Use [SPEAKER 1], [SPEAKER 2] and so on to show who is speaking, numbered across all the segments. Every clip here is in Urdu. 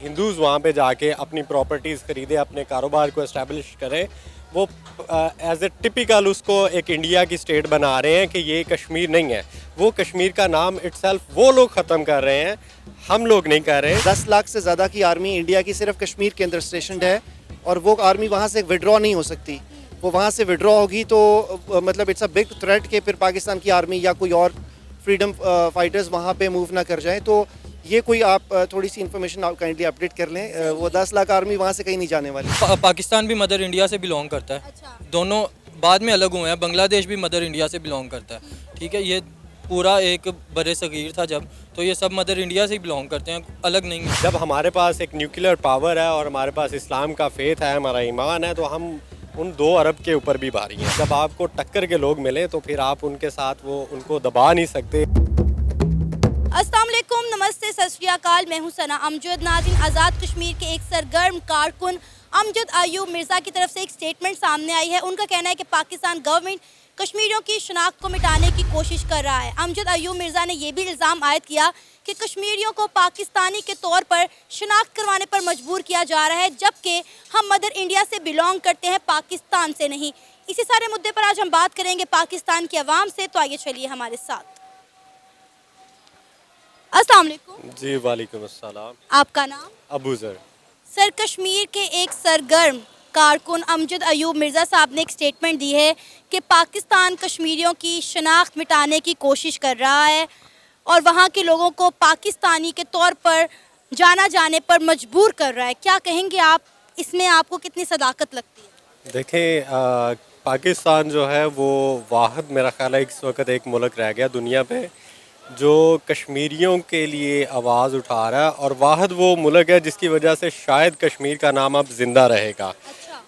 [SPEAKER 1] ہندوز وہاں پہ جا کے اپنی پراپرٹیز خریدیں، اپنے کاروبار کو اسٹیبلش کریں. وہ ایز اے ٹپیکل اس کو ایک انڈیا کی اسٹیٹ بنا رہے ہیں کہ یہ کشمیر نہیں ہے. وہ کشمیر کا نام اٹ سیلف وہ لوگ ختم کر رہے ہیں، ہم لوگ نہیں کر رہے.
[SPEAKER 2] 10 لاکھ سے زیادہ کی آرمی انڈیا کی صرف کشمیر کے اندر اسٹیشنڈ ہے، اور وہ آرمی وہاں سے وڈرا نہیں ہو سکتی. وہ وہاں سے وڈرا ہوگی تو مطلب اٹس اے بگ تھریٹ کہ پھر پاکستان کی آرمی یا کوئی اور فریڈم فائٹرز وہاں پہ موو نہ کر جائیں. تو یہ کوئی آپ تھوڑی سی انفارمیشن کائنڈلی اپڈیٹ کر لیں. وہ 10 لاکھ آرمی وہاں سے کہیں نہیں جانے والی.
[SPEAKER 3] پاکستان بھی مدر انڈیا سے بلونگ کرتا ہے، دونوں بعد میں الگ ہوئے ہیں. بنگلہ دیش بھی مدر انڈیا سے بلونگ کرتا ہے. ٹھیک ہے، یہ پورا ایک بر صغیر تھا جب، تو یہ سب مدر انڈیا سے ہی بلونگ کرتے ہیں، الگ نہیں ہیں.
[SPEAKER 1] جب ہمارے پاس ایک نیوکلیئر پاور ہے اور ہمارے پاس اسلام کا فیتھ ہے، ہمارا ایمان ہے، تو ہم ان 2 ارب کے اوپر بھی بھاری ہیں. جب آپ کو ٹکر کے لوگ ملیں تو پھر آپ ان کے ساتھ ان کو دبا نہیں سکتے.
[SPEAKER 4] السلام علیکم، نمستے، ست شری اکال. میں ہوں ثنا امجد. ناظرین، آزاد کشمیر کے ایک سرگرم کارکن امجد ایوب مرزا کی طرف سے ایک سٹیٹمنٹ سامنے آئی ہے. ان کا کہنا ہے کہ پاکستان گورنمنٹ کشمیریوں کی شناخت کو مٹانے کی کوشش کر رہا ہے. امجد ایوب مرزا نے یہ بھی الزام عائد کیا کہ کشمیریوں کو پاکستانی کے طور پر شناخت کروانے پر مجبور کیا جا رہا ہے، جبکہ ہم مدر انڈیا سے بلونگ کرتے ہیں، پاکستان سے نہیں. اسی سارے مدعے پر آج ہم بات کریں گے پاکستان کی عوام سے. تو آئیے چلیے ہمارے ساتھ. السلام علیکم.
[SPEAKER 1] جی وعلیکم السلام.
[SPEAKER 4] آپ کا نام؟
[SPEAKER 1] ابو ذر.
[SPEAKER 4] سر، کشمیر کے ایک سرگرم کارکن امجد ایوب مرزا صاحب نے ایک سٹیٹمنٹ دی ہے کہ پاکستان کشمیریوں کی شناخت مٹانے کی کوشش کر رہا ہے اور وہاں کے لوگوں کو پاکستانی کے طور پر جانا جانے پر مجبور کر رہا ہے. کیا کہیں گے آپ اس میں؟ آپ کو کتنی صداقت لگتی ہے؟
[SPEAKER 1] دیکھیں، پاکستان جو ہے وہ واحد میرا خیال ہے اس وقت ایک ملک رہ گیا دنیا پہ جو کشمیریوں کے لیے آواز اٹھا رہا ہے، اور واحد وہ ملک ہے جس کی وجہ سے شاید کشمیر کا نام اب زندہ رہے گا.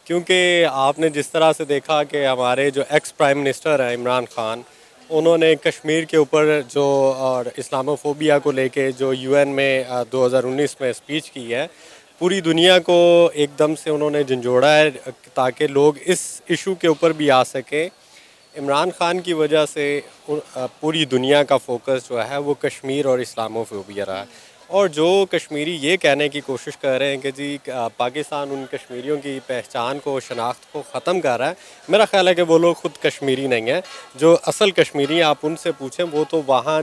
[SPEAKER 1] کیونکہ آپ نے جس طرح سے دیکھا کہ ہمارے جو ایکس پرائم منسٹر ہیں عمران خان، انہوں نے کشمیر کے اوپر جو اور اسلاموفوبیا کو لے کے جو UN میں 2019 میں اسپیچ کی ہے، پوری دنیا کو ایک دم سے انہوں نے جھنجھوڑا ہے تاکہ لوگ اس ایشو کے اوپر بھی آ سکیں. عمران خان کی وجہ سے پوری دنیا کا فوکس جو ہے وہ کشمیر اور اسلاموفوبیا رہا ہے. اور جو کشمیری یہ کہنے کی کوشش کر رہے ہیں کہ جی پاکستان ان کشمیریوں کی پہچان کو، شناخت کو ختم کر رہا ہے، میرا خیال ہے کہ وہ لوگ خود کشمیری نہیں ہیں. جو اصل کشمیری ہیں آپ ان سے پوچھیں، وہ تو وہاں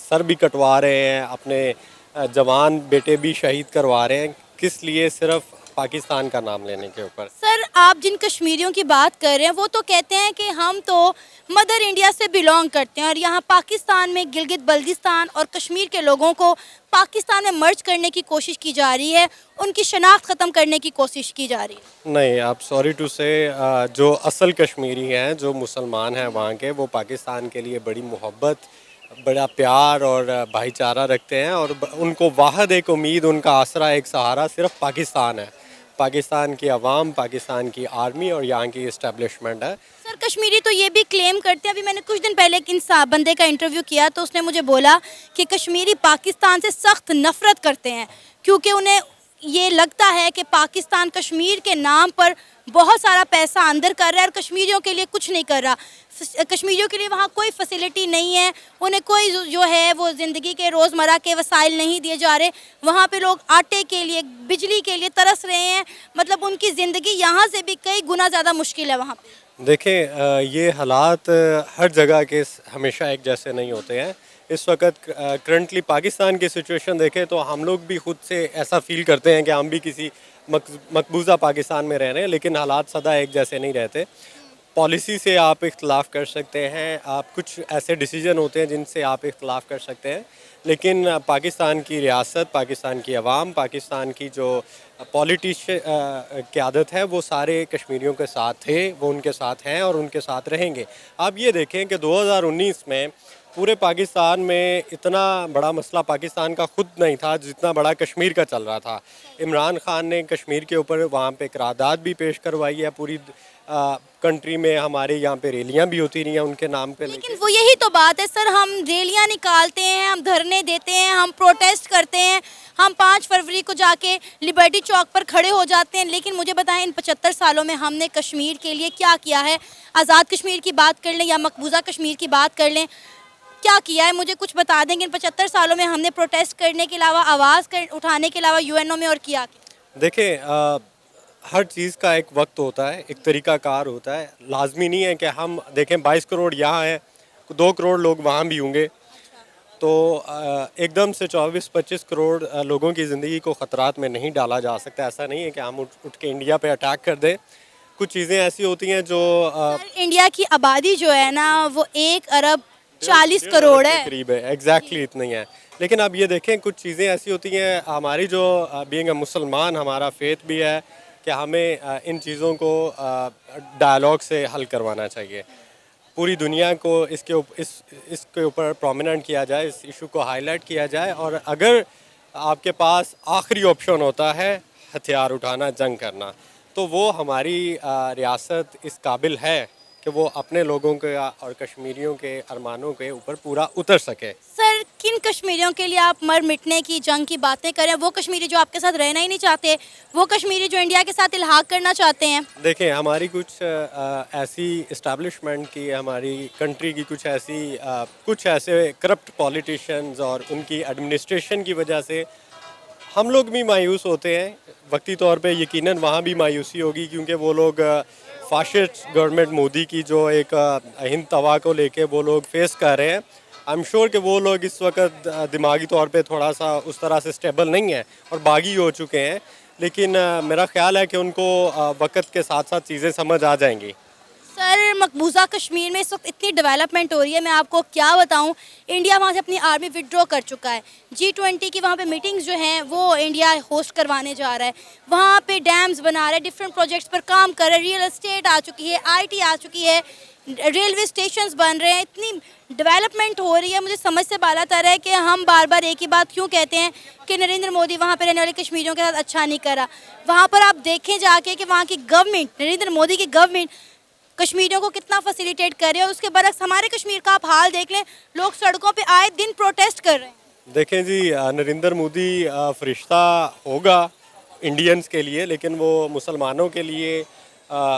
[SPEAKER 1] سر بھی کٹوا رہے ہیں، اپنے جوان بیٹے بھی شہید کروا رہے ہیں. کس لیے؟ صرف پاکستان کا نام لینے کے اوپر.
[SPEAKER 4] سر، آپ جن کشمیریوں کی بات کر رہے ہیں وہ تو کہتے ہیں کہ ہم تو مدر انڈیا سے بلونگ کرتے ہیں، اور یہاں پاکستان میں گلگت بلتستان اور کشمیر کے لوگوں کو پاکستان میں مرج کرنے کی کوشش کی جا رہی ہے، ان کی شناخت ختم کرنے کی کوشش کی جا رہی ہے.
[SPEAKER 1] نہیں، آپ سوری ٹو سے، جو اصل کشمیری ہیں، جو مسلمان ہیں وہاں کے، وہ پاکستان کے لیے بڑی محبت، بڑا پیار اور بھائی چارہ رکھتے ہیں، اور ان کو واحد ایک امید، ان کا آسرا، ایک سہارا صرف پاکستان ہے. پاکستان کی عوام، پاکستان کی آرمی اور یہاں کی اسٹیبلشمنٹ ہے.
[SPEAKER 4] سر، کشمیری تو یہ بھی کلیم کرتے ہیں، ابھی میں نے کچھ دن پہلے ایک بندے کا انٹرویو کیا تو اس نے مجھے بولا کہ کشمیری پاکستان سے سخت نفرت کرتے ہیں کیونکہ انہیں یہ لگتا ہے کہ پاکستان کشمیر کے نام پر بہت سارا پیسہ اندر کر رہا ہے اور کشمیریوں کے لیے کچھ نہیں کر رہا. کشمیریوں کے لیے وہاں کوئی فیسلٹی نہیں ہے، انہیں کوئی جو ہے وہ زندگی کے روزمرہ کے وسائل نہیں دیے جا رہے. وہاں پہ لوگ آٹے کے لیے، بجلی کے لیے ترس رہے ہیں. مطلب ان کی زندگی یہاں سے بھی کئی گنا زیادہ مشکل ہے وہاں پہ.
[SPEAKER 1] دیکھیں، یہ حالات ہر جگہ کے ہمیشہ ایک جیسے نہیں ہوتے ہیں. اس وقت کرنٹلی پاکستان کی سچویشن دیکھیں تو ہم لوگ بھی خود سے ایسا فیل کرتے ہیں کہ ہم بھی کسی مقبوضہ پاکستان میں رہ رہے ہیں، لیکن حالات سدا ایک جیسے نہیں رہتے. پالیسی سے آپ اختلاف کر سکتے ہیں، آپ کچھ ایسے ڈیسیجن ہوتے ہیں جن سے آپ اختلاف کر سکتے ہیں، لیکن پاکستان کی ریاست، پاکستان کی عوام، پاکستان کی جو قیادت ہے، وہ سارے کشمیریوں کے ساتھ تھے، وہ ان کے ساتھ ہیں اور ان کے ساتھ رہیں گے. آپ یہ دیکھیں کہ 2019 میں پورے پاکستان میں اتنا بڑا مسئلہ پاکستان کا خود نہیں تھا جتنا بڑا کشمیر کا چل رہا تھا. عمران خان نے کشمیر کے اوپر وہاں پہ قرارداد بھی پیش کروائی ہے. پوری کنٹری میں ہمارے یہاں پہ ریلیاں بھی ہوتی رہی ہیں ان کے نام پہ.
[SPEAKER 4] لیکن وہ یہی تو بات ہے سر، ہم ریلیاں نکالتے ہیں، ہم دھرنے دیتے ہیں، ہم پروٹیسٹ کرتے ہیں، ہم 5 فروری کو جا کے لبرٹی چوک پر کھڑے ہو جاتے ہیں، لیکن مجھے بتائیں ان 75 سالوں میں ہم نے کشمیر کے لیے کیا کیا ہے؟ آزاد کشمیر کی بات کر لیں یا مقبوضہ کشمیر کی بات کر لیں، کیا کیا ہے مجھے کچھ بتا دیں گے ان 75 سالوں میں ہم نے پروٹیسٹ کرنے کے علاوہ آواز اٹھانے کے علاوہ یو این او میں اور کیا؟
[SPEAKER 1] دیکھیں ہر چیز کا ایک وقت ہوتا ہے، ایک طریقہ کار ہوتا ہے. لازمی نہیں ہے کہ ہم دیکھیں 22 کروڑ یہاں ہیں، 2 کروڑ لوگ وہاں بھی ہوں گے، تو ایک دم سے 24-25 کروڑ لوگوں کی زندگی کو خطرات میں نہیں ڈالا جا سکتا. ایسا نہیں ہے کہ ہم اٹھ کے انڈیا پہ اٹیک کر دیں. کچھ چیزیں ایسی ہوتی ہیں جو
[SPEAKER 4] سر انڈیا کی آبادی جو ہے نا وہ 1 ارب 40 کروڑ ہے.
[SPEAKER 1] قریب ہے، ایگزیکٹلی اتنی ہے. لیکن اب یہ دیکھیں کچھ چیزیں ایسی ہوتی ہیں، ہماری جو بینگ اے مسلمان ہمارا فیتھ بھی ہے کہ ہمیں ان چیزوں کو ڈائلاگ سے حل کروانا چاہیے. پوری دنیا کو اس کے اوپر پرومیننٹ کیا جائے، اس ایشو کو ہائی لائٹ کیا جائے. اور اگر آپ کے پاس آخری آپشن ہوتا ہے ہتھیار اٹھانا، جنگ کرنا، تو وہ ہماری ریاست اس قابل ہے کہ وہ اپنے لوگوں کے اور کشمیریوں کے ارمانوں کے اوپر پورا اتر سکے.
[SPEAKER 4] سر کن کشمیریوں کے لیے آپ مر مٹنے کی جنگ کی باتیں کریں؟ وہ کشمیری جو آپ کے ساتھ رہنا ہی نہیں چاہتے، وہ کشمیری جو انڈیا کے ساتھ الحاق کرنا چاہتے ہیں.
[SPEAKER 1] دیکھیں ہماری کچھ ایسی اسٹیبلشمنٹ کی، ہماری کنٹری کی کچھ ایسے کرپٹ پولیٹیشینز اور ان کی ایڈمنسٹریشن کی وجہ سے ہم لوگ بھی مایوس ہوتے ہیں. وقتی طور پہ یقیناً وہاں بھی مایوسی ہوگی، کیونکہ وہ لوگ فاشسٹ گورنمنٹ مودی کی جو ایک ہند توا کو لے کے وہ لوگ فیس کر رہے ہیں. آئی ایم شیور کہ وہ لوگ اس وقت دماغی طور پہ تھوڑا سا اس طرح سے اسٹیبل نہیں ہیں اور باغی ہو چکے ہیں. لیکن میرا خیال ہے کہ ان کو وقت کے ساتھ ساتھ چیزیں سمجھ آ جائیں گی.
[SPEAKER 4] سر مقبوضہ کشمیر میں اس وقت اتنی ڈیولپمنٹ ہو رہی ہے، میں آپ کو کیا بتاؤں. انڈیا وہاں سے اپنی آرمی وڈرا کر چکا ہے. G20 کی وہاں پہ میٹنگز جو ہیں وہ انڈیا ہوسٹ کروانے جا رہا ہے. وہاں پہ ڈیمز بنا رہا ہے، ڈفرینٹ پروجیکٹس پر کام کر رہا ہے. ریئل اسٹیٹ آ چکی ہے، IT آ چکی ہے، ریلوے اسٹیشنز بن رہے ہیں. اتنی ڈیولپمنٹ ہو رہی ہے، مجھے سمجھ سے بالا تر ہے کہ ہم بار بار ایک ہی بات کیوں کہتے ہیں کہ نریندر مودی وہاں پہ رہنے والے کشمیریوں کے ساتھ اچھا نہیں کرا. وہاں پر آپ دیکھیں جا کے کہ وہاں کی گورنمنٹ، نریندر مودی کی گورنمنٹ کشمیریوں کو کتنا فیسیلیٹیٹ کر رہے ہیں. اور اس کے برعکس ہمارے کشمیر کا آپ حال دیکھ لیں، لوگ سڑکوں پہ آئے دن پروٹیسٹ کر رہے ہیں.
[SPEAKER 1] دیکھیں جی، نریندر مودی فرشتہ ہوگا انڈینز کے لیے، لیکن وہ مسلمانوں کے لیے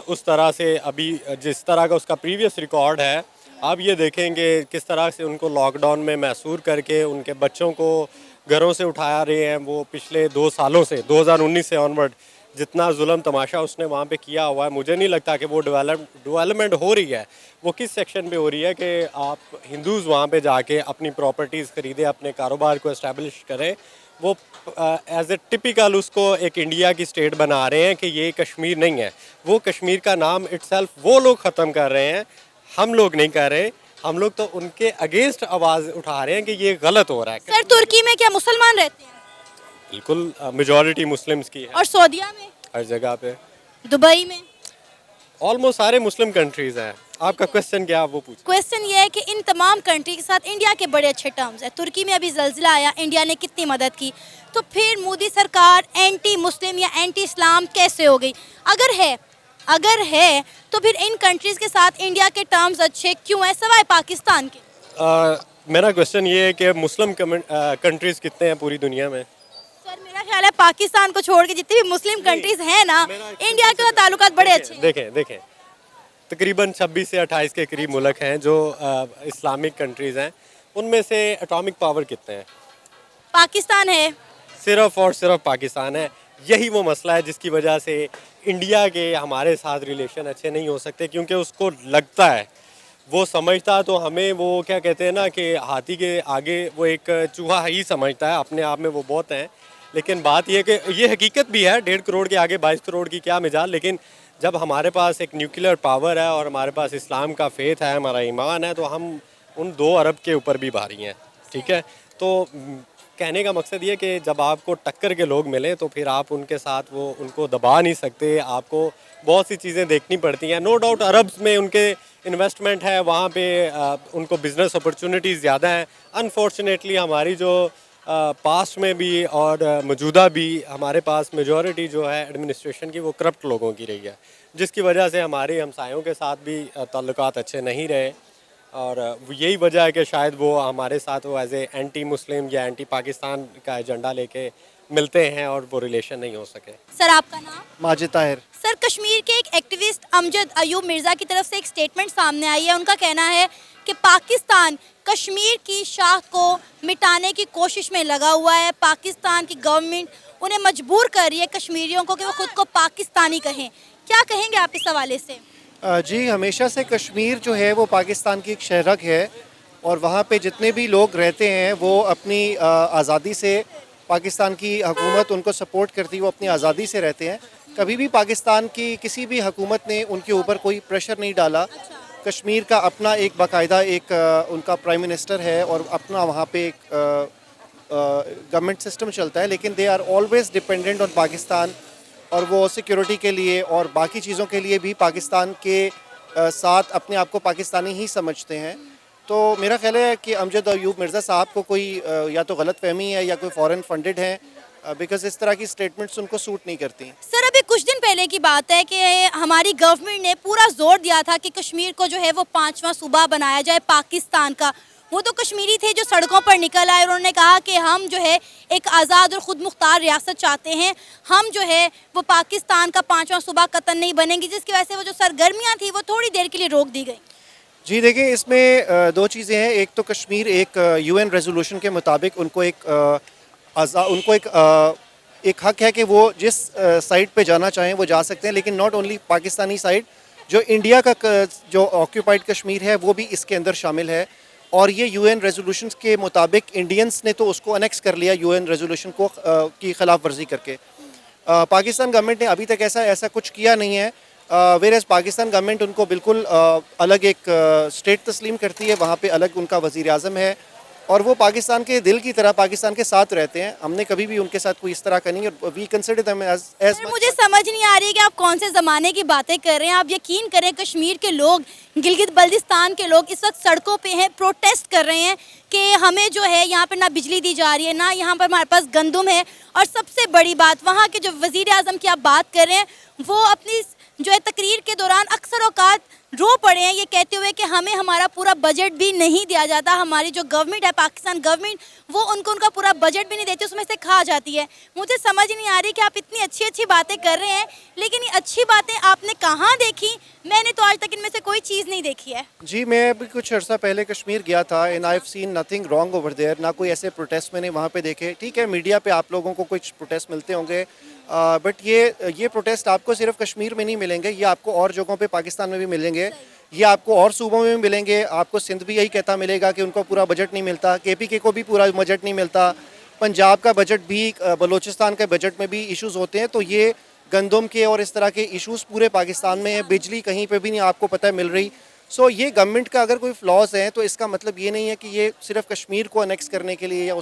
[SPEAKER 1] اس طرح سے ابھی جس طرح کا اس کا پریویس ریکارڈ ہے، آپ یہ دیکھیں کہ کس طرح سے ان کو لاک ڈاؤن میں محصور کر کے ان کے بچوں کو گھروں سے اٹھا رہے ہیں. وہ پچھلے 2 سالوں سے 2019 سے آنورڈ جتنا ظلم تماشا اس نے وہاں پہ کیا ہوا ہے، مجھے نہیں لگتا کہ وہ ڈیولپمنٹ ہو رہی ہے. وہ کس سیکشن پہ ہو رہی ہے کہ آپ ہندوز وہاں پہ جا کے اپنی پراپرٹیز خریدیں، اپنے کاروبار کو اسٹیبلش کریں. وہ ایز اے ٹپیکل اس کو ایک انڈیا کی اسٹیٹ بنا رہے ہیں کہ یہ کشمیر نہیں ہے. وہ کشمیر کا نام اٹ سیلف وہ لوگ ختم کر رہے ہیں، ہم لوگ نہیں کر رہے. ہم لوگ تو ان کے اگینسٹ آواز اٹھا رہے ہیں کہ یہ غلط ہو رہا ہے.
[SPEAKER 4] سر ترکی میں کیا مسلمان رہتے ہیں؟
[SPEAKER 1] بالکل میجورٹی مسلمس کی ہے
[SPEAKER 4] اور سعودیہ میں،
[SPEAKER 1] ہر جگہ پہ،
[SPEAKER 4] دبئی میں.
[SPEAKER 1] آلموسٹ سارے مسلم کنٹریز ہیں. آپ کا کوشچن کیا وہ پوچھ؟
[SPEAKER 4] کویسچن یہ ہے کہ ان تمام کنٹری کے ساتھ انڈیا کے بڑے اچھے ٹرمز ہیں. ترکی میں ابھی زلزلہ آیا، انڈیا نے کتنی مدد کی. تو پھر مودی سرکار اینٹی مسلم یا اینٹی اسلام کیسے ہو گئی؟ اگر ہے تو پھر ان کنٹریز کے ساتھ انڈیا کے ٹرمز اچھے کیوں ہیں سوائے پاکستان کے؟
[SPEAKER 1] میرا کوشچن یہ ہے کہ مسلم کنٹریز کتنے ہیں پوری دنیا میں؟
[SPEAKER 4] سر میرا خیال ہے پاکستان کو چھوڑ کے جتنی بھی مسلم کنٹریز ہیں نا، انڈیا کے تعلقات بڑے اچھے ہیں.
[SPEAKER 1] دیکھیں تقریباً 26 سے 28 کے قریب ملک ہیں جو اسلامک کنٹریز ہیں. ان میں سے اٹامک پاور کتنے ہیں؟
[SPEAKER 4] پاکستان ہے.
[SPEAKER 1] صرف اور صرف پاکستان ہے. یہی وہ مسئلہ ہے جس کی وجہ سے انڈیا کے ہمارے ساتھ ریلیشن اچھے نہیں ہو سکتے، کیونکہ اس کو لگتا ہے، وہ سمجھتا تو ہمیں وہ کیا کہتے ہیں نا کہ ہاتھی کے آگے وہ ایک چوہا ہی سمجھتا ہے، اپنے آپ میں وہ بہت ہیں. لیکن بات یہ کہ یہ حقیقت بھی ہے، 1.5 کروڑ کے آگے 22 کروڑ کی کیا مجال. لیکن جب ہمارے پاس ایک نیوکلیئر پاور ہے اور ہمارے پاس اسلام کا فیتھ ہے، ہمارا ایمان ہے، تو ہم ان 2 ارب کے اوپر بھی بھاری ہیں. ٹھیک ہے، تو کہنے کا مقصد یہ کہ جب آپ کو ٹکر کے لوگ ملیں تو پھر آپ ان کے ساتھ ان کو دبا نہیں سکتے. آپ کو بہت سی چیزیں دیکھنی پڑتی ہیں. نو ڈاؤٹ عربس میں ان کے انویسٹمنٹ ہے، وہاں پہ ان کو بزنس اپرچونیٹیز زیادہ ہیں. انفارچونیٹلی ہماری جو پاسٹ میں بھی اور موجودہ بھی ہمارے پاس میجورٹی جو ہے ایڈمنسٹریشن کی وہ کرپٹ لوگوں کی رہی ہے، جس کی وجہ سے ہمارے ہمسایوں کے ساتھ بھی تعلقات اچھے نہیں رہے. اور یہی وجہ ہے کہ شاید وہ ہمارے ساتھ وہ ایز اے اینٹی مسلم یا اینٹی پاکستان کا ایجنڈا لے کے ملتے ہیں اور وہ ریلیشن نہیں ہو سکے.
[SPEAKER 4] سر آپ کا نام؟
[SPEAKER 2] ماجد طاہر.
[SPEAKER 4] سر کشمیر کے ایک ایکٹیوسٹ امجد ایوب مرزا کی طرف سے ایک سٹیٹمنٹ سامنے آئی ہے. ان کا کہنا ہے کہ پاکستان کشمیر کی شاخ کو مٹانے کی کوشش میں لگا ہوا ہے. پاکستان کی گورنمنٹ انہیں مجبور کر رہی ہے کشمیریوں کو کہ وہ خود کو پاکستانی کہیں. کیا کہیں گے آپ اس حوالے سے؟
[SPEAKER 2] جی ہمیشہ سے کشمیر جو ہے وہ پاکستان کی ایک شہرک ہے اور وہاں پہ جتنے بھی لوگ رہتے ہیں وہ اپنی آزادی سے پاکستان کی حکومت ان کو سپورٹ کرتی ہے, وہ اپنی آزادی سے رہتے ہیں. کبھی بھی پاکستان کی کسی بھی حکومت نے ان کے اوپر کوئی پریشر نہیں ڈالا. کشمیر کا اپنا ایک باقاعدہ ایک ان کا پرائم منسٹر ہے اور اپنا وہاں پہ ایک گورنمنٹ سسٹم چلتا ہے, لیکن they are always dependent on Pakistan, اور وہ سیکیورٹی کے لیے اور باقی چیزوں کے لیے بھی پاکستان کے ساتھ اپنے آپ کو پاکستانی ہی سمجھتے ہیں. تو میرا خیال ہے کہ امجد ایوب مرزا صاحب کو کوئی یا تو غلط فہمی ہے یا کوئی فورن فنڈڈ ہے, بیکاز اس طرح کی سٹیٹمنٹس ان کو سوٹ نہیں کرتی.
[SPEAKER 4] سر ابھی کچھ دن پہلے کی بات ہے کہ ہماری گورنمنٹ نے پورا زور دیا تھا کہ کشمیر کو جو ہے وہ 5واں صوبہ بنایا جائے پاکستان کا. وہ تو کشمیری تھے جو سڑکوں پر نکل آئے اور انہوں نے کہا کہ ہم جو ہے ایک آزاد اور خود مختار ریاست چاہتے ہیں, ہم جو ہے وہ پاکستان کا 5واں صوبہ قطن نہیں بنیں گی, جس کی وجہ سے وہ جو سرگرمیاں تھیں وہ تھوڑی دیر کے لیے روک دی گئی.
[SPEAKER 2] جی دیکھیں, اس میں دو چیزیں ہیں. ایک تو کشمیر ایک UN ریزولوشن کے مطابق ان کو ایک حق ہے کہ وہ جس سائٹ پہ جانا چاہیں وہ جا سکتے ہیں, لیکن ناٹ اونلی پاکستانی سائٹ, جو انڈیا کا جو آکیوپائڈ کشمیر ہے وہ بھی اس کے اندر شامل ہے. اور یہ UN ریزولوشنز کے مطابق انڈینس نے تو اس کو انیکس کر لیا UN ریزولوشن کو کی خلاف ورزی کر کے. پاکستان گورنمنٹ نے ابھی تک ایسا کچھ کیا نہیں ہے. ویئرز پاکستان گورنمنٹ ان کو بالکل الگ ایک اسٹیٹ تسلیم کرتی ہے, وہاں پہ الگ ان کا وزیر اعظم ہے اور وہ پاکستان کے دل کی طرح پاکستان کے ساتھ رہتے ہیں. ہم نے کبھی بھی ان کے ساتھ کوئی اس طرح کا نہیں, اور وی کنسیڈر دیم ایز
[SPEAKER 4] مجھے سمجھ نہیں آ رہی کہ آپ کون سے زمانے کی باتیں کر رہے ہیں. آپ یقین کریں کشمیر کے لوگ, گلگت بلتستان کے لوگ اس وقت سڑکوں پہ ہیں, پروٹیسٹ کر رہے ہیں کہ ہمیں جو ہے یہاں پہ نہ بجلی دی جا رہی ہے, نہ یہاں پر ہمارے پاس گندم ہے. اور سب سے بڑی بات, وہاں کے جو وزیر اعظم کی آپ بات کر رہے ہیں وہ اپنی جو ہے تقریر کے دوران اکثر اوقات رو پڑے ہیں یہ کہتے ہوئے کہ ہمیں ہمارا پورا بجٹ بھی نہیں دیا جاتا. ہماری جو گورنمنٹ ہے پاکستان گورنمنٹ, وہ ان کو ان کا پورا بجٹ بھی نہیں دیتی, اس میں سے کھا جاتی ہے. مجھے سمجھ نہیں آ رہی کہ آپ اتنی اچھی باتیں کر رہے ہیں, لیکن یہ اچھی باتیں آپ نے کہاں دیکھی؟ میں نے تو آج تک ان میں سے کوئی چیز نہیں دیکھی ہے.
[SPEAKER 2] جی میں ابھی کچھ عرصہ پہلے کشمیر گیا تھا, and I have seen nothing wrong over there. نہ کوئی ایسے پروٹیسٹ میں نے وہاں پہ دیکھے. ٹھیک ہے, میڈیا پہ آپ لوگوں کو کچھ پروٹیسٹ ملتے ہوں گے, بٹ یہ پروٹیسٹ آپ کو صرف کشمیر میں نہیں ملیں گے, یہ آپ کو اور جگہوں پہ پاکستان میں بھی ملیں گے, یہ آپ کو اور صوبوں میں بھی ملیں گے. آپ کو سندھ بھی یہی کہتا ملے گا کہ ان کو پورا بجٹ نہیں ملتا, KPK کو بھی پورا بجٹ نہیں ملتا, پنجاب کا بجٹ بھی, بلوچستان کے بجٹ میں بھی ایشوز ہوتے ہیں. تو یہ گندم کے اور اس طرح کے ایشوز پورے پاکستان میں ہیں. بجلی کہیں پہ بھی نہیں آپ کو پتہ ہے مل رہی. سو یہ گورنمنٹ کا اگر کوئی فلاز ہے تو اس کا مطلب یہ نہیں ہے کہ یہ صرف کشمیر کو انیکس کرنے کے لیے یا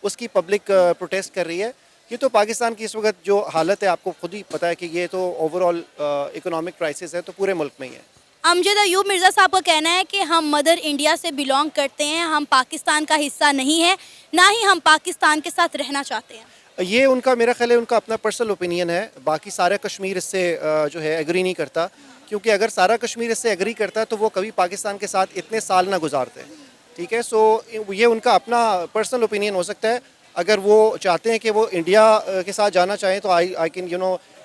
[SPEAKER 2] اس کی پبلک پروٹیسٹ کر رہی ہے. یہ تو پاکستان کی اس وقت جو حالت ہے آپ کو خود ہی پتہ ہے کہ یہ تو اوور آل اکنامک کرائسس ہے, تو پورے ملک میں ہی ہے.
[SPEAKER 4] امجد ایوب مرزا صاحب کا کہنا ہے کہ ہم مدر انڈیا سے بلانگ کرتے ہیں, ہم پاکستان کا حصہ نہیں ہے, نہ ہی ہم پاکستان کے ساتھ رہنا چاہتے ہیں.
[SPEAKER 2] یہ ان کا, میرا خیال ہے ان کا اپنا پرسنل اوپینین ہے. باقی سارا کشمیر اس سے جو ہے ایگری نہیں کرتا, کیونکہ اگر سارا کشمیر اس سے ایگری کرتا تو وہ کبھی پاکستان کے ساتھ اتنے سال نہ گزارتے. ٹھیک ہے, سو یہ ان کا اپنا پرسنل اوپینین ہو سکتا ہے. اگر وہ چاہتے ہیں کہ وہ انڈیا کے ساتھ جانا چاہیں تو آئی کین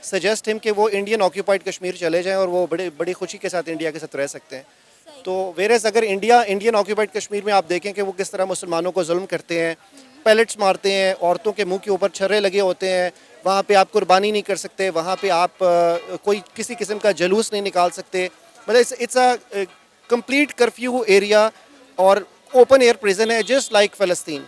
[SPEAKER 2] سجیسٹ ہم کہ وہ انڈین آکیوپائڈ کشمیر چلے جائیں اور وہ بڑی خوشی کے ساتھ انڈیا کے ساتھ رہ سکتے ہیں. تو ویرز اگر انڈین آکیوپائڈ کشمیر میں آپ دیکھیں کہ وہ کس طرح مسلمانوں کو ظلم کرتے ہیں, پیلٹس مارتے ہیں, عورتوں کے منہ کے اوپر چھرے لگے ہوتے ہیں, وہاں پہ آپ قربانی نہیں کر سکتے, وہاں پہ آپ کوئی کسی قسم کا جلوس نہیں نکال سکتے. مطلب it's a complete curfew area اور اوپن ایئر پریزن ہے, جسٹ لائک فلسطین.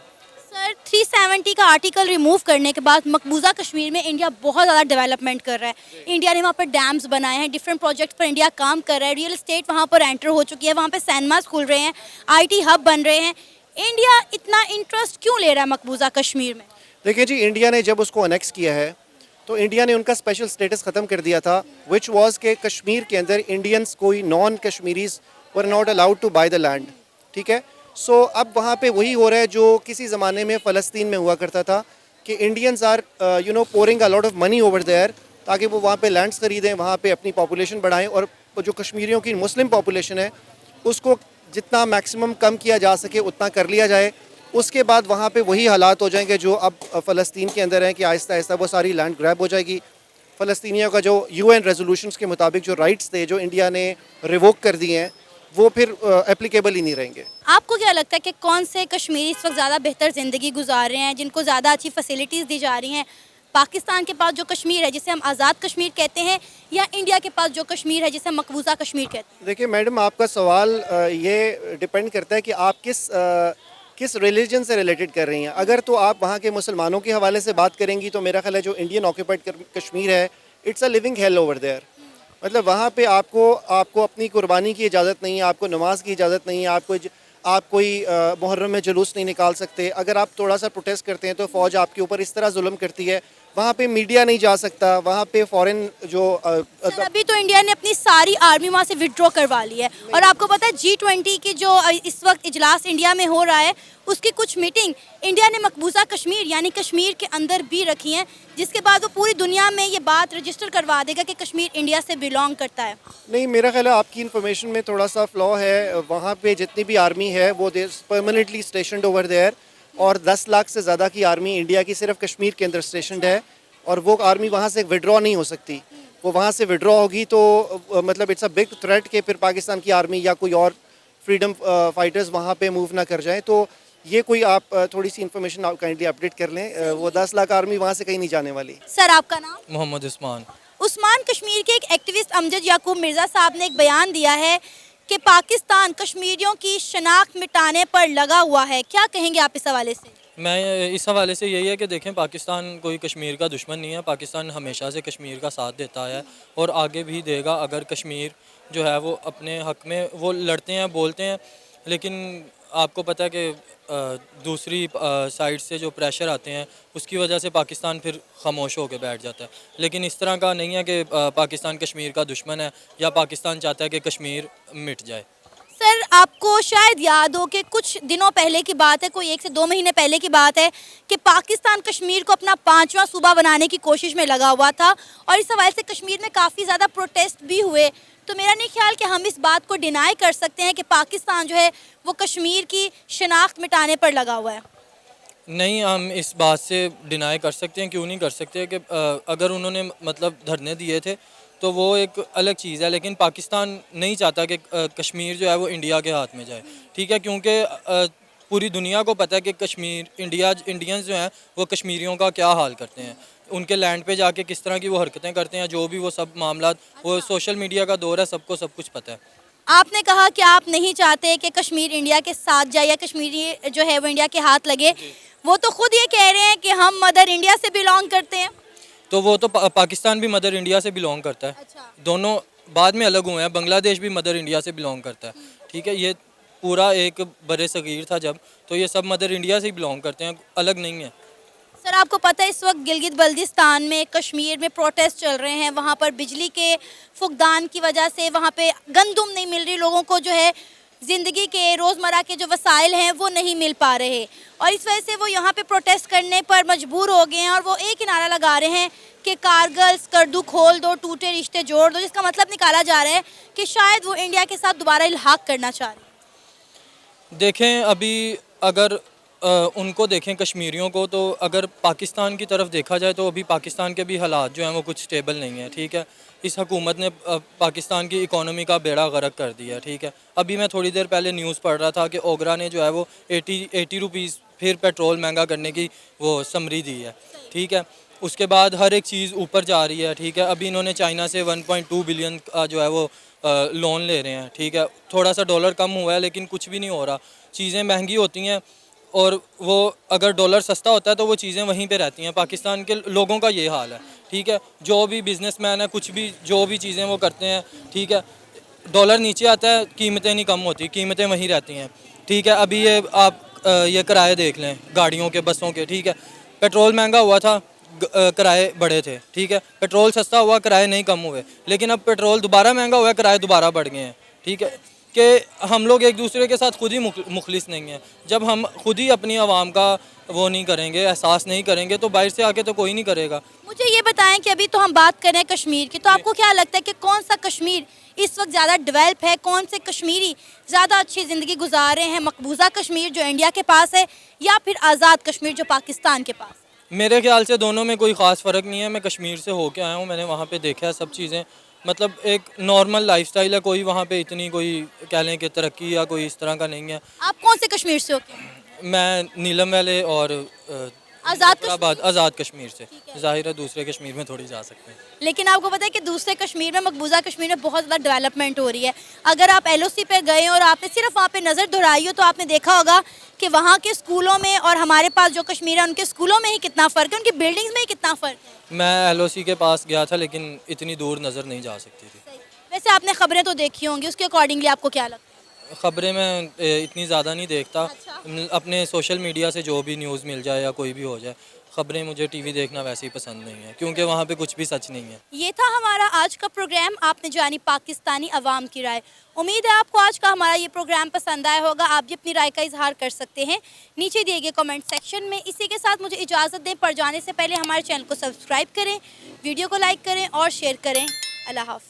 [SPEAKER 4] سر 370 کا آرٹیکل ریموو کرنے کے بعد مقبوضہ کشمیر میں انڈیا بہت زیادہ ڈیولپمنٹ کر رہا ہے. انڈیا نے وہاں پر ڈیمز بنائے ہیں, ڈفرینٹ پروجیکٹس پر انڈیا کام کر رہا ہے, ریئل اسٹیٹ وہاں پر انٹر ہو چکی ہے, وہاں پہ سینماز کھل رہے ہیں, IT ہب بن رہے ہیں. انڈیا اتنا انٹرسٹ کیوں لے رہا ہے مقبوضہ کشمیر میں؟
[SPEAKER 2] دیکھیں جی, انڈیا نے جب اس کو انیکس کیا ہے تو انڈیا نے ان کا اسپیشل اسٹیٹس ختم کر دیا تھا, وچ واز کہ کشمیر کے اندر انڈینس کوئی non Kashmiris were not allowed to buy the land. ٹھیک ہے, سو اب وہاں پہ وہی ہو رہا ہے جو کسی زمانے میں فلسطین میں ہوا کرتا تھا, کہ Indians are pouring a lot of money over there, تاکہ وہ وہاں پہ لینڈس خریدیں, وہاں پہ اپنی پاپولیشن بڑھائیں, اور جو کشمیریوں کی مسلم پاپولیشن ہے اس کو جتنا میکسیمم کم کیا جا سکے اتنا کر لیا جائے. اس کے بعد وہاں پہ وہی حالات ہو جائیں گے جو اب فلسطین کے اندر ہیں کہ آہستہ آہستہ وہ ساری لینڈ گریب ہو جائے گی. فلسطینیوں کا جو UN ریزولوشنز کے مطابق جو رائٹس تھے جو انڈیا نے ریووک کر دیے ہیں وہ پھر اپلیکیبل ہی نہیں رہیں گے.
[SPEAKER 4] آپ کو کیا لگتا ہے کہ کون سے کشمیری اس وقت زیادہ بہتر زندگی گزار رہے ہیں، جن کو زیادہ اچھی فیسلٹیز دی جا رہی ہیں؟ پاکستان کے پاس جو کشمیر ہے جسے ہم آزاد کشمیر کہتے ہیں، یا انڈیا کے پاس جو کشمیر ہے جسے ہم مقبوضہ کشمیر کہتے ہیں؟
[SPEAKER 2] دیکھیے میڈم، آپ کا سوال یہ ڈپینڈ کرتا ہے کہ آپ کس ریلیجن سے ریلیٹڈ کر رہی ہیں. اگر تو آپ وہاں کے مسلمانوں کے حوالے سے بات کریں گی تو میرا خیال ہے جو انڈین آکوپائڈ کشمیر ہے it's a living hell over there. مطلب وہاں پہ آپ کو اپنی قربانی کی اجازت نہیں ہے، آپ کو نماز کی اجازت نہیں ہے، آپ کوئی محرم میں جلوس نہیں نکال سکتے. اگر آپ تھوڑا سا پروٹیسٹ کرتے ہیں تو فوج آپ کے اوپر اس طرح ظلم کرتی ہے. وہاں پہ میڈیا نہیں جا سکتا، وہاں پہ فورن جو
[SPEAKER 4] سر ابھی تو انڈیا نے اپنی ساری آرمی وہاں سے وڈرا کروا لی ہے، اور آپ کو پتا ہے G20 کی جو اس وقت اجلاس انڈیا میں ہو رہا ہے اس کی کچھ میٹنگ انڈیا نے مقبوضہ کشمیر یعنی کشمیر کے اندر بھی رکھی ہیں، جس کے بعد وہ پوری دنیا میں یہ بات رجسٹر کروا دے گا کہ کشمیر انڈیا سے بلانگ کرتا ہے.
[SPEAKER 2] نہیں، میرا خیال ہے آپ کی انفارمیشن میں تھوڑا سا فلا ہے. وہاں پہ جتنی بھی آرمی ہے وہ پرماننٹلی اسٹیشنڈ اوور دیئر، اور 10 لاکھ سے زیادہ کی آرمی انڈیا کی صرف کشمیر کے اندر اسٹیشنڈ ہے، اور وہ آرمی وہاں سے وڈرا نہیں ہو سکتی. وہ وہاں سے وڈرا ہوگی تو مطلب اٹس اے بگ تھریٹ کہ پھر پاکستان کی آرمی یا کوئی اور فریڈم فائٹرز وہاں پہ موو نہ کر جائیں. تو یہ کوئی آپ تھوڑی سی انفارمیشن کائنڈلی اپڈیٹ کر لیں. وہ 10 لاکھ آرمی وہاں سے کہیں نہیں جانے والی.
[SPEAKER 4] سر آپ کا نام؟
[SPEAKER 3] محمد عثمان.
[SPEAKER 4] عثمان، کشمیر کے ایک ایکٹیوسٹ امجد یعقوب مرزا صاحب نے ایک بیان دیا ہے کہ پاکستان کشمیریوں کی شناخت مٹانے پر لگا ہوا ہے، کیا کہیں گے آپ اس حوالے سے؟
[SPEAKER 3] میں اس حوالے سے یہی ہے کہ دیکھیں، پاکستان کوئی کشمیر کا دشمن نہیں ہے. پاکستان ہمیشہ سے کشمیر کا ساتھ دیتا ہے اور آگے بھی دے گا. اگر کشمیر جو ہے وہ اپنے حق میں وہ لڑتے ہیں، بولتے ہیں، لیکن آپ کو پتہ ہے کہ دوسری سائڈ سے جو پریشر آتے ہیں اس کی وجہ سے پاکستان پھر خاموش ہو کے بیٹھ جاتا ہے. لیکن اس طرح کا نہیں ہے کہ پاکستان کشمیر کا دشمن ہے یا پاکستان چاہتا ہے کہ کشمیر مٹ جائے.
[SPEAKER 4] سر آپ کو شاید یاد ہو کہ کچھ دنوں پہلے کی بات ہے، کوئی 1 سے 2 مہینے پہلے کی بات ہے کہ پاکستان کشمیر کو اپنا 5واں صوبہ بنانے کی کوشش میں لگا ہوا تھا، اور اس حوالے سے کشمیر میں کافی زیادہ پروٹیسٹ بھی ہوئے. تو میرا نہیں خیال کہ ہم اس بات کو ڈینائی کر سکتے ہیں کہ پاکستان جو ہے وہ کشمیر کی شناخت مٹانے پر لگا ہوا ہے.
[SPEAKER 3] نہیں، ہم اس بات سے ڈینائی کر سکتے ہیں. کیوں نہیں کر سکتے؟ کہ اگر انہوں نے مطلب دھرنے دیے تھے تو وہ ایک الگ چیز ہے، لیکن پاکستان نہیں چاہتا کہ کشمیر جو ہے وہ انڈیا کے ہاتھ میں جائے. ٹھیک ہے، کیونکہ پوری دنیا کو پتہ ہے کہ انڈینز جو ہیں وہ کشمیریوں کا کیا حال کرتے ہیں، ان کے لینڈ پہ جا کے کس طرح کی وہ حرکتیں کرتے ہیں، جو بھی وہ سب معاملات، وہ سوشل میڈیا کا دور ہے، سب کو سب کچھ پتہ ہے.
[SPEAKER 4] آپ نے کہا کہ آپ نہیں چاہتے کہ کشمیر انڈیا کے ساتھ جائے یا کشمیری جو ہے وہ انڈیا کے ہاتھ لگے. وہ تو خود یہ کہہ رہے ہیں کہ ہم مدر انڈیا سے بلانگ کرتے ہیں.
[SPEAKER 3] تو وہ تو پاکستان بھی مدر انڈیا سے بلانگ کرتا ہے. دونوں بعد میں الگ ہوئے ہیں. بنگلہ دیش بھی مدر انڈیا سے بلانگ کرتا ہے. ٹھیک ہے، یہ پورا ایک بر صغیر تھا جب، تو یہ سب مدر انڈیا سے ہی بلانگ کرتے ہیں، الگ نہیں ہے.
[SPEAKER 4] سر آپ کو پتہ ہے اس وقت گلگت بلتستان میں کشمیر میں پروٹیسٹ چل رہے ہیں. وہاں پر بجلی کے فقدان کی وجہ سے وہاں پہ گندم نہیں مل رہی، لوگوں کو جو ہے زندگی کے روزمرہ کے جو وسائل ہیں وہ نہیں مل پا رہے، اور اس وجہ سے وہ یہاں پہ پروٹیسٹ کرنے پر مجبور ہو گئے ہیں. اور وہ ایک ہی نعرہ لگا رہے ہیں کہ کارگل سکردو کھول دو، ٹوٹے رشتے جوڑ دو، جس کا مطلب نکالا جا رہا ہے کہ شاید وہ انڈیا کے ساتھ دوبارہ الحاق کرنا چاہ رہے ہیں.
[SPEAKER 3] دیکھیں، ابھی اگر ان کو دیکھیں کشمیریوں کو، تو اگر پاکستان کی طرف دیکھا جائے تو ابھی پاکستان کے بھی حالات جو ہیں وہ کچھ سٹیبل نہیں ہیں. ٹھیک ہے، اس حکومت نے پاکستان کی اکانومی کا بیڑا غرق کر دیا. ٹھیک ہے، ابھی میں تھوڑی دیر پہلے نیوز پڑھ رہا تھا کہ اوگرا نے جو ہے وہ 80 روپیز پھر پیٹرول مہنگا کرنے کی وہ سمری دی ہے. ٹھیک ہے، اس کے بعد ہر ایک چیز اوپر جا رہی ہے. ٹھیک ہے، ابھی انہوں نے چائنا سے 1.2 بلین کا جو ہے وہ لون لے رہے ہیں. ٹھیک ہے، تھوڑا سا ڈالر کم ہوا ہے لیکن کچھ بھی نہیں ہو رہا. چیزیں مہنگی ہوتی ہیں، اور وہ اگر ڈالر سستا ہوتا ہے تو وہ چیزیں وہیں پہ رہتی ہیں. پاکستان کے لوگوں کا یہ حال ہے. ٹھیک ہے، جو بھی بزنس مین ہے، کچھ بھی جو بھی چیزیں وہ کرتے ہیں، ٹھیک ہے، ڈالر نیچے آتا ہے، قیمتیں نہیں کم ہوتی، قیمتیں وہیں رہتی ہیں. ٹھیک ہے، ابھی یہ آپ یہ کرائے دیکھ لیں گاڑیوں کے، بسوں کے. ٹھیک ہے، پیٹرول مہنگا ہوا تھا، کرائے بڑھے تھے. ٹھیک ہے، پیٹرول سستا ہوا، کرائے نہیں کم ہوئے. لیکن اب پیٹرول دوبارہ مہنگا ہوا ہے، کرائے دوبارہ بڑھ گئے ہیں. ٹھیک ہے، کہ ہم لوگ ایک دوسرے کے ساتھ خود ہی مخلص نہیں ہیں. جب ہم خود ہی اپنی عوام کا وہ نہیں کریں گے, احساس نہیں کریں گے, تو باہر سے آ کے تو کوئی نہیں کرے گا.
[SPEAKER 4] مجھے یہ بتائیں کہ ابھی تو ہم بات کریں کشمیر کی, تو آپ کو کیا لگتا ہے کہ کون سا کشمیر اس وقت زیادہ ڈیولپ ہے, کون سے کشمیری زیادہ اچھی زندگی گزار رہے ہیں, مقبوضہ کشمیر جو انڈیا کے پاس ہے یا پھر آزاد کشمیر جو پاکستان کے پاس ہے؟
[SPEAKER 3] میرے خیال سے دونوں میں کوئی خاص فرق نہیں ہے. میں کشمیر سے ہو کے آیا ہوں, میں نے وہاں پہ دیکھا ہے سب چیزیں. مطلب ایک نارمل لائف سٹائل ہے, کوئی وہاں پہ اتنی کوئی کہہ لیں کہ ترقی یا کوئی اس طرح کا نہیں ہے.
[SPEAKER 4] آپ کون سے کشمیر سے ہو کے؟
[SPEAKER 3] میں نیلم ویلے اور
[SPEAKER 4] آزاد
[SPEAKER 3] آباد آزاد کشمیر سے. ظاہر ہے دوسرے کشمیر میں تھوڑی جا سکتے ہیں.
[SPEAKER 4] لیکن آپ کو پتہ ہے کہ دوسرے کشمیر میں, مقبوضہ کشمیر میں بہت زیادہ ڈیولپمنٹ ہو رہی ہے. اگر آپ ایل او سی پہ گئے اور آپ نے صرف وہاں پہ نظر دہرائی ہو تو آپ نے دیکھا ہوگا کہ وہاں کے اسکولوں میں اور ہمارے پاس جو کشمیر ہے ان کے اسکولوں میں ہی کتنا فرق ہے, ان کی بلڈنگز میں ہی کتنا فرق ہے.
[SPEAKER 3] میں ایل او سی کے پاس گیا تھا لیکن اتنی دور نظر نہیں جا سکتی تھی.
[SPEAKER 4] ویسے آپ نے خبریں تو دیکھی ہوں گی, اس کے اکارڈنگلی آپ کو کیا لگتا ہے؟
[SPEAKER 3] خبریں میں اتنی زیادہ نہیں دیکھتا. اپنے سوشل میڈیا سے جو بھی نیوز مل جائے یا کوئی بھی ہو جائے, خبریں مجھے ٹی وی دیکھنا ویسے ہی پسند نہیں ہے کیونکہ وہاں پہ کچھ بھی سچ نہیں ہے.
[SPEAKER 4] یہ تھا ہمارا آج کا پروگرام, آپ نے جانی پاکستانی عوام کی رائے. امید ہے آپ کو آج کا ہمارا یہ پروگرام پسند آیا ہوگا. آپ بھی اپنی رائے کا اظہار کر سکتے ہیں نیچے دیے گئے کمنٹ سیکشن میں. اسی کے ساتھ مجھے اجازت دیں, پر جانے سے پہلے ہمارے چینل کو سبسکرائب کریں, ویڈیو کو لائک کریں اور شیئر کریں. اللہ حافظ.